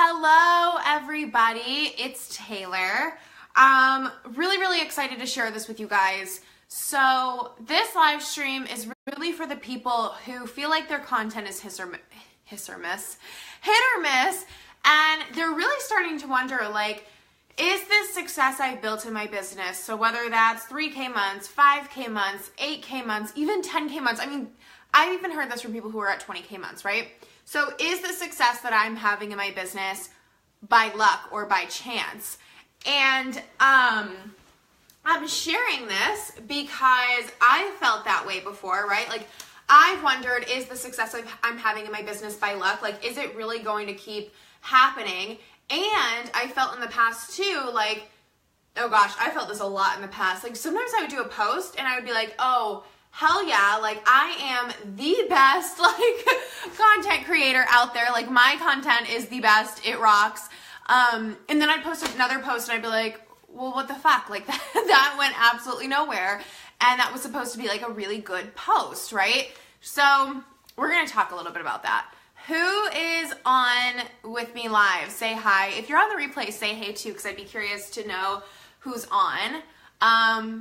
Hello, everybody. It's Taylor. Really excited to share this with you guys. So this live stream is really for the people who feel like their content is hit or miss, and they're really starting to wonder, like, is this success I've built in my business? So whether that's 3K months, 5K months, 8K months, even 10K months. I mean, I've even heard this from people who are at 20K months, right? So is the success that I'm having in my business by luck or by chance? And I'm sharing this because I felt that way before, right? Like, I've wondered, is the success I'm having in my business by luck? Like, is it really going to keep happening? And I felt in the past too, like, oh gosh, I felt this a lot in the past. Like, sometimes I would do a post and I would be like, oh, hell yeah, like, I am the best, like, content creator out there. Like, my content is the best. It rocks. And then I'd post another post and I'd be like, well, what the fuck? Like, that went absolutely nowhere. And that was supposed to be, like, a really good post, right? So we're going to talk a little bit about that. Who is on with me live? Say hi. If you're on the replay, say hey too, because I'd be curious to know who's on.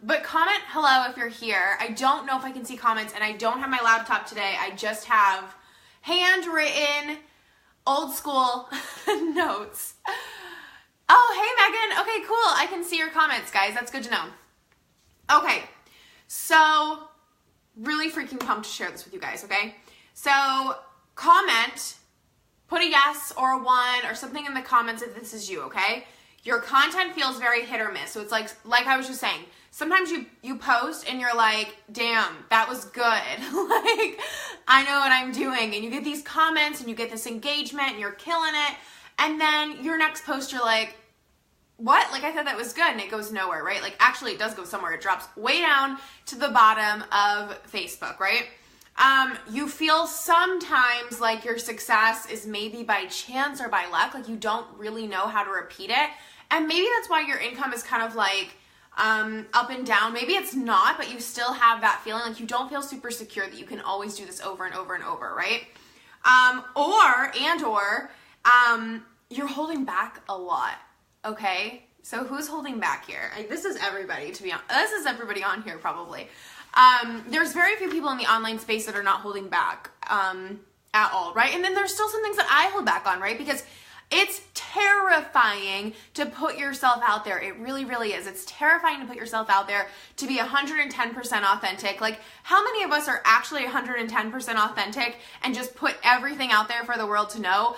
But comment hello if you're here. I don't know if I can see comments, and I don't have my laptop today. I just have handwritten, old school notes. Oh, hey Megan. Okay, cool. I can see your comments, guys. That's good to know. Okay, so really freaking pumped to share this with you guys, okay? So comment, put a yes or a 1 or something in the comments if this is you, okay? Your content feels very hit or miss. So it's like I was just saying, sometimes you post and you're like, damn, that was good. Like, I know what I'm doing. And you get these comments and you get this engagement and you're killing it. And then your next post, you're like, what? Like, I thought that was good. And it goes nowhere, right? Like, actually, it does go somewhere. It drops way down to the bottom of Facebook, right? You feel sometimes like your success is maybe by chance or by luck. Like, you don't really know how to repeat it. And maybe that's why your income is kind of like up and down. Maybe it's not, but you still have that feeling like you don't feel super secure that you can always do this over and over and over, right? Or you're holding back a lot, okay? So who's holding back here? This is everybody, to be honest. This is everybody on here, probably. There's very few people in the online space that are not holding back at all, right? And then there's still some things that I hold back on, right? Because it's terrifying to put yourself out there. It really is. It's terrifying to put yourself out there, to be 110% authentic. Like, how many of us are actually 110% authentic and just put everything out there for the world to know,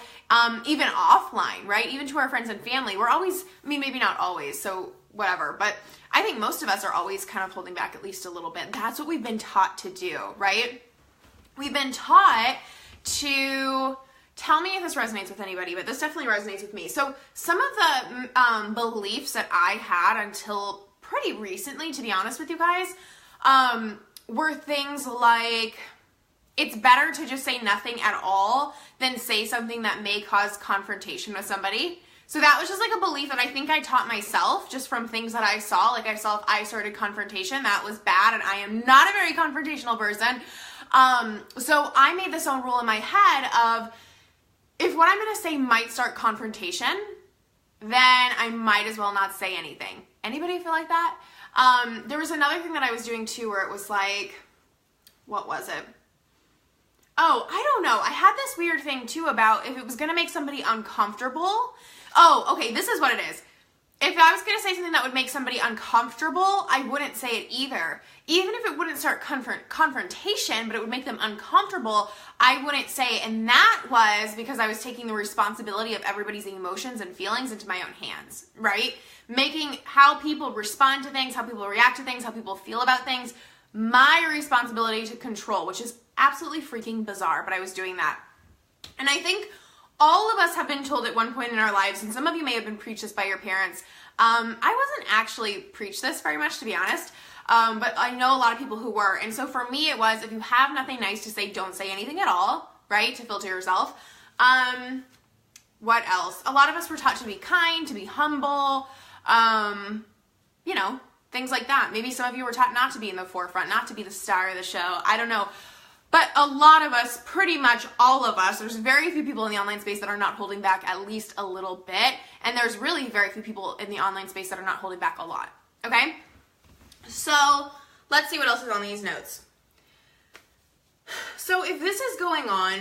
even offline, right? Even to our friends and family. We're always, I mean, maybe not always, so whatever, but I think most of us are always kind of holding back at least a little bit. That's what we've been taught to do, right? We've been taught to, tell me if this resonates with anybody, but this definitely resonates with me. So some of the beliefs that I had until pretty recently, to be honest with you guys, were things like, it's better to just say nothing at all than say something that may cause confrontation with somebody. So that was just like a belief that I think I taught myself just from things that I saw. Like, I saw if I started confrontation, that was bad, and I am not a very confrontational person. So I made this own rule in my head of, if what I'm going to say might start confrontation, then I might as well not say anything. Anybody feel like that? There was another thing that I was doing too, where it was like, what was it? Oh, I don't know. I had this weird thing too about if it was going to make somebody uncomfortable. Oh, okay, this is what it is. If I was going to say something that would make somebody uncomfortable, I wouldn't say it either. Even if it wouldn't start confrontation, but it would make them uncomfortable, I wouldn't say it. And that was because I was taking the responsibility of everybody's emotions and feelings into my own hands, right? Making how people respond to things, how people react to things, how people feel about things, my responsibility to control, which is absolutely freaking bizarre, but I was doing that. And I think all of us have been told at one point in our lives, and some of you may have been preached this by your parents. I wasn't actually preached this very much, to be honest, but I know a lot of people who were. And so for me, it was, if you have nothing nice to say, don't say anything at all, right? To filter yourself. What else? A lot of us were taught to be kind, to be humble, you know, things like that. Maybe some of you were taught not to be in the forefront, not to be the star of the show. I don't know. But a lot of us, pretty much all of us, there's very few people in the online space that are not holding back at least a little bit. And there's really very few people in the online space that are not holding back a lot. Okay? So let's see what else is on these notes. So if this is going on,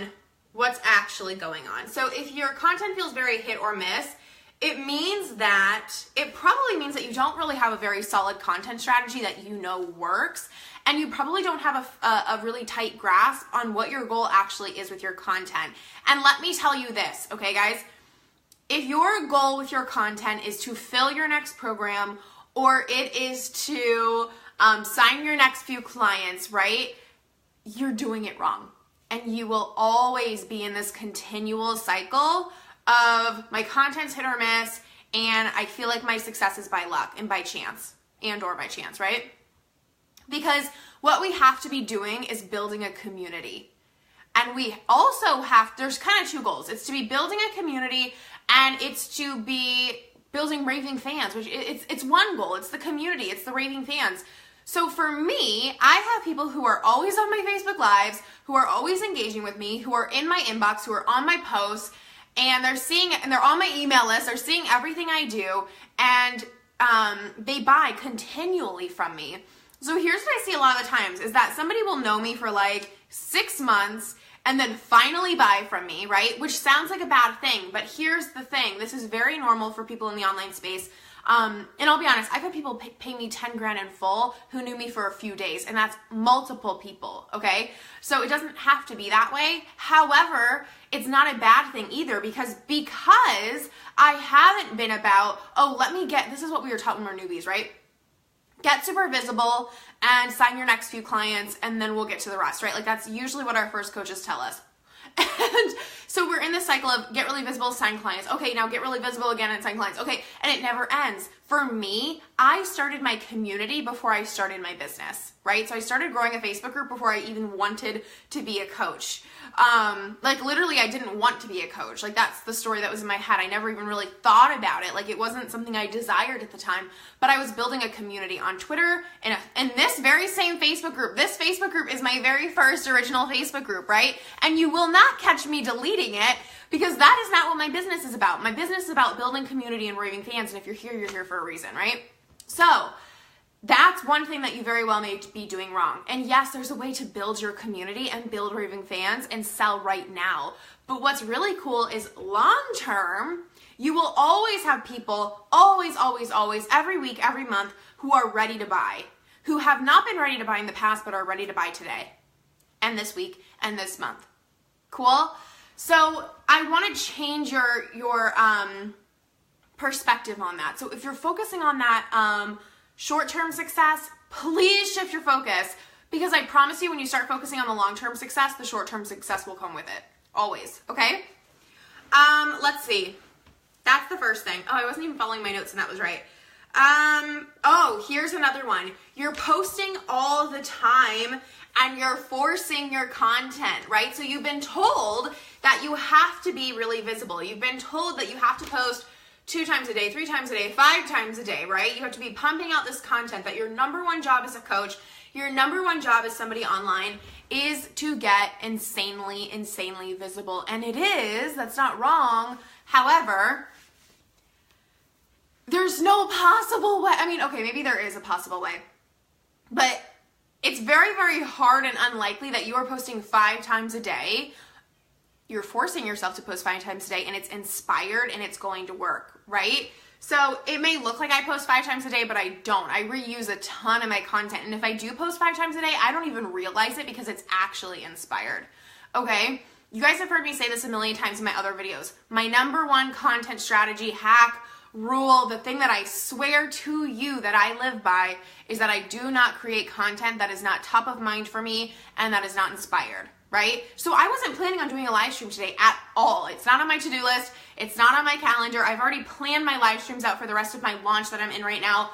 what's actually going on? So if your content feels very hit or miss, it probably means that you don't really have a very solid content strategy that you know works, and you probably don't have a really tight grasp on what your goal actually is with your content. And let me tell you this, okay guys? If your goal with your content is to fill your next program, or it is to sign your next few clients, right? You're doing it wrong. And you will always be in this continual cycle of my content's hit or miss, and I feel like my success is by luck and by chance, or by chance, right? Because what we have to be doing is building a community. And we also there's kind of two goals. It's to be building a community, and it's to be building raving fans, which it's one goal. It's the community. It's the raving fans. So for me, I have people who are always on my Facebook Lives, who are always engaging with me, who are in my inbox, who are on my posts, and they're seeing it, and they're on my email list. They're seeing everything I do, and they buy continually from me. So here's what I see a lot of the times is that somebody will know me for like 6 months and then finally buy from me, right? Which sounds like a bad thing, but here's the thing. This is very normal for people in the online space. And I'll be honest, I've had people pay me 10 grand in full who knew me for a few days, and that's multiple people, okay? So it doesn't have to be that way. However, it's not a bad thing either because I haven't been about, this is what we were taught when we were newbies, right? Get super visible and sign your next few clients, and then we'll get to the rest, right? Like that's usually what our first coaches tell us. And so we're in this cycle of get really visible, sign clients. Okay, now get really visible again and sign clients. Okay, and it never ends. For me, I started my community before I started my business, right? So I started growing a Facebook group before I even wanted to be a coach. Like literally I didn't want to be a coach. Like that's the story that was in my head. I never even really thought about it. Like it wasn't something I desired at the time, but I was building a community on Twitter and this very same Facebook group. This Facebook group is my very first original Facebook group, right? And you will not catch me deleting it because that is not what my business is about. My business is about building community and raving fans. And if you're here, you're here for a reason, right? So that's one thing that you very well may be doing wrong. And yes, there's a way to build your community and build raving fans and sell right now. But what's really cool is long term, you will always have people, always, every week, every month, who are ready to buy, who have not been ready to buy in the past, but are ready to buy today and this week and this month. Cool? So I want to change your perspective on that. So if you're focusing on that, short-term success, please shift your focus because I promise you when you start focusing on the long-term success, the short-term success will come with it. Always, okay? Let's see. That's the first thing. Oh, I wasn't even following my notes and that was right. Here's another one. You're posting all the time and you're forcing your content, right? So you've been told that you have to be really visible. You've been told that you have to post 2 times a day, 3 times a day, 5 times a day, right? You have to be pumping out this content that your number one job as a coach, your number one job as somebody online is to get insanely visible. And it is, that's not wrong. However, there's no possible way. I mean, okay, maybe there is a possible way, but it's very, very hard and unlikely that you are posting 5 times a day. You're forcing yourself to post 5 times a day and it's inspired and it's going to work, right? So it may look like I post 5 times a day, but I don't. I reuse a ton of my content. And if I do post 5 times a day, I don't even realize it because it's actually inspired, okay? You guys have heard me say this a million times in my other videos. My number one content strategy, hack, rule, the thing that I swear to you that I live by is that I do not create content that is not top of mind for me and that is not inspired. Right? So I wasn't planning on doing a live stream today at all. It's not on my to-do list. It's not on my calendar. I've already planned my live streams out for the rest of my launch that I'm in right now.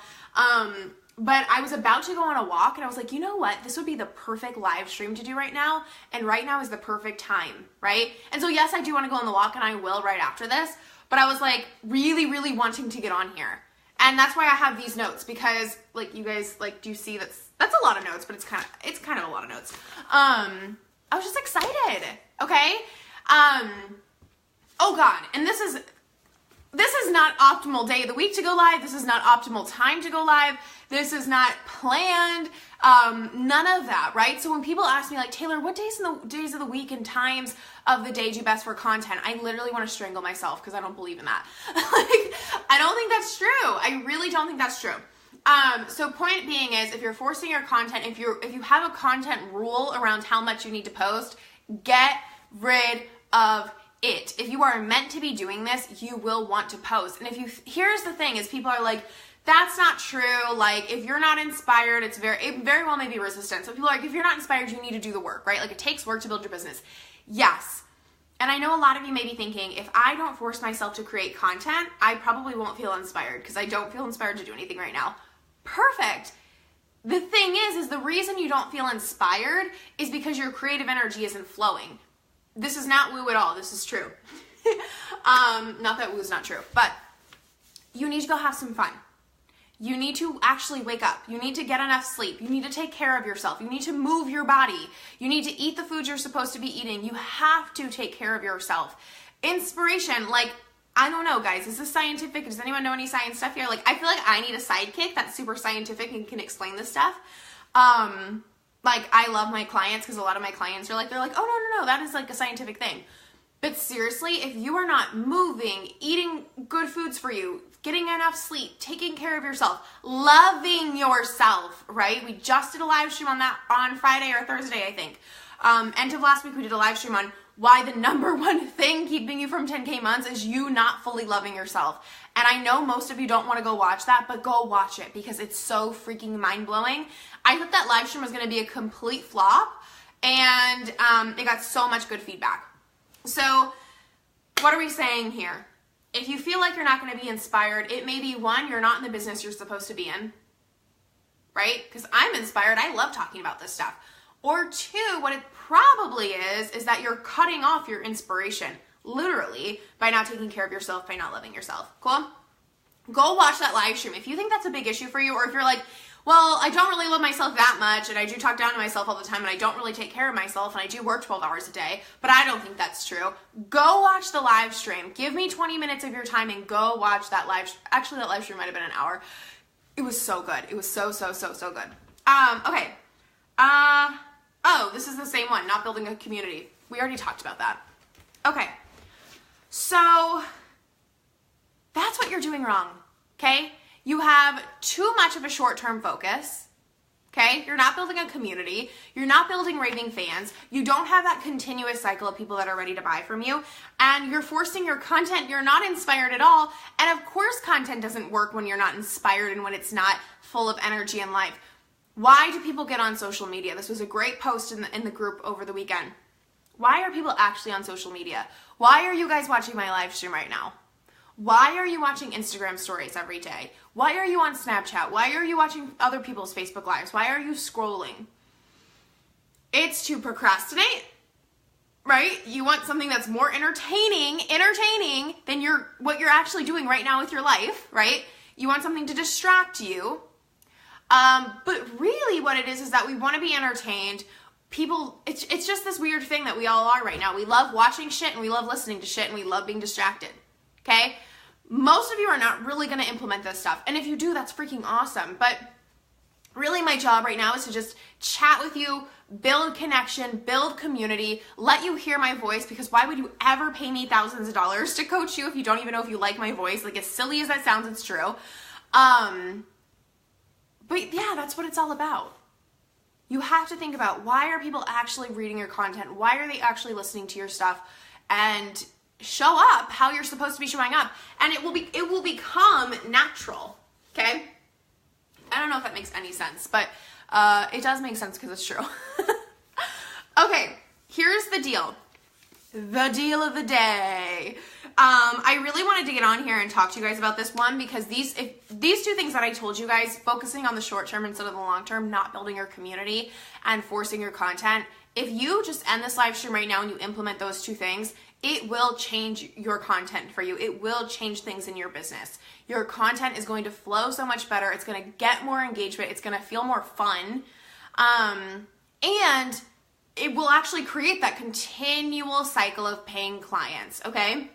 But I was about to go on a walk and I was like, you know what? This would be the perfect live stream to do right now. And right now is the perfect time, right? And so yes, I do want to go on the walk and I will right after this. But I was like really wanting to get on here. And that's why I have these notes because like you guys like, do you see that's a lot of notes, but it's kind of a lot of notes. I was just excited, okay? Oh God, and this is not optimal day of the week to go live. This is not optimal time to go live. This is not planned. None of that, right? So when people ask me like, Taylor, what days of the week and times of the day do best for content? I literally want to strangle myself because I don't believe in that. Like, I don't think that's true. I really don't think that's true. So point being is, if you're forcing your content, if you have a content rule around how much you need to post, get rid of it. If you are meant to be doing this, you will want to post. And here's the thing is, people are like, that's not true. Like, if you're not inspired, it very well may be resistant. So people are like, if you're not inspired, you need to do the work, right? Like, it takes work to build your business. Yes. And I know a lot of you may be thinking, if I don't force myself to create content, I probably won't feel inspired because I don't feel inspired to do anything right now. Perfect. The thing is the reason you don't feel inspired is because your creative energy isn't flowing. This is not woo at all. This is true. Not that woo is not true, but you need to go have some fun. You need to actually wake up. You need to get enough sleep. You need to take care of yourself. You need to move your body. You need to eat the food you're supposed to be eating. You have to take care of yourself. Inspiration, like, I don't know, guys. Is this scientific? Does anyone know any science stuff here? Like, I feel like I need a sidekick that's super scientific and can explain this stuff. Like, I love my clients because a lot of my clients are like, they're like, oh, no, that is like a scientific thing. But seriously, if you are not moving, eating good foods for you, getting enough sleep, taking care of yourself, loving yourself, right? We just did a live stream on that on Friday or Thursday, I think. End of last week, we did a live stream on why the number one thing keeping you from 10K months is you not fully loving yourself. And I know most of you don't want to go watch that, but go watch it because it's so freaking mind-blowing. I thought that live stream was going to be a complete flop, and it got so much good feedback. So what are we saying here? If you feel like you're not going to be inspired, it may be, one, you're not in the business you're supposed to be in, right? Because I'm inspired. I love talking about this stuff. Or two, what it probably is that you're cutting off your inspiration, literally, by not taking care of yourself, by not loving yourself. Cool? Go watch that live stream. If you think that's a big issue for you, or if you're like, well, I don't really love myself that much, and I do talk down to myself all the time, and I don't really take care of myself, and I do work 12 hours a day, but I don't think that's true. Go watch the live stream. Give me 20 minutes of your time and go watch that live stream. Actually, that live stream might have been an hour. It was so good. It was so good. Okay. Oh, this is the same one, not building a community. We already talked about that. Okay. So that's what you're doing wrong, okay? You have too much of a short-term focus, okay? You're not building a community. You're not building raving fans. You don't have that continuous cycle of people that are ready to buy from you. And you're forcing your content. You're not inspired at all. And of course, content doesn't work when you're not inspired and when it's not full of energy and life. Why do people get on social media? This was a great post in the group over the weekend. Why are people actually on social media? Why are you guys watching my live stream right now? Why are you watching Instagram stories every day? Why are you on Snapchat? Why are you watching other people's Facebook lives? Why are you scrolling? It's to procrastinate, right? You want something that's more entertaining than what you're actually doing right now with your life, right? You want something to distract you. But really what it is that we want to be entertained. People, it's just this weird thing that we all are right now. We love watching shit and we love listening to shit and we love being distracted. Okay? Most of you are not really going to implement this stuff. And if you do, that's freaking awesome. But really my job right now is to just chat with you, build connection, build community, let you hear my voice, because why would you ever pay me thousands of dollars to coach you if you don't even know if you like my voice? Like, as silly as that sounds, it's true. But yeah, that's what it's all about. You have to think about, why are people actually reading your content? Why are they actually listening to your stuff? And show up how you're supposed to be showing up. And it will become natural. Okay? I don't know if that makes any sense, but it does make sense because it's true. Okay, here's the deal. The deal of the day. I really wanted to get on here and talk to you guys about this one, because these two things that I told you guys, focusing on the short term instead of the long term, not building your community and forcing your content, if you just end this live stream right now and you implement those two things, it will change your content for you. It will change things in your business. Your content is going to flow so much better. It's going to get more engagement. It's going to feel more fun. And it will actually create that continual cycle of paying clients, okay?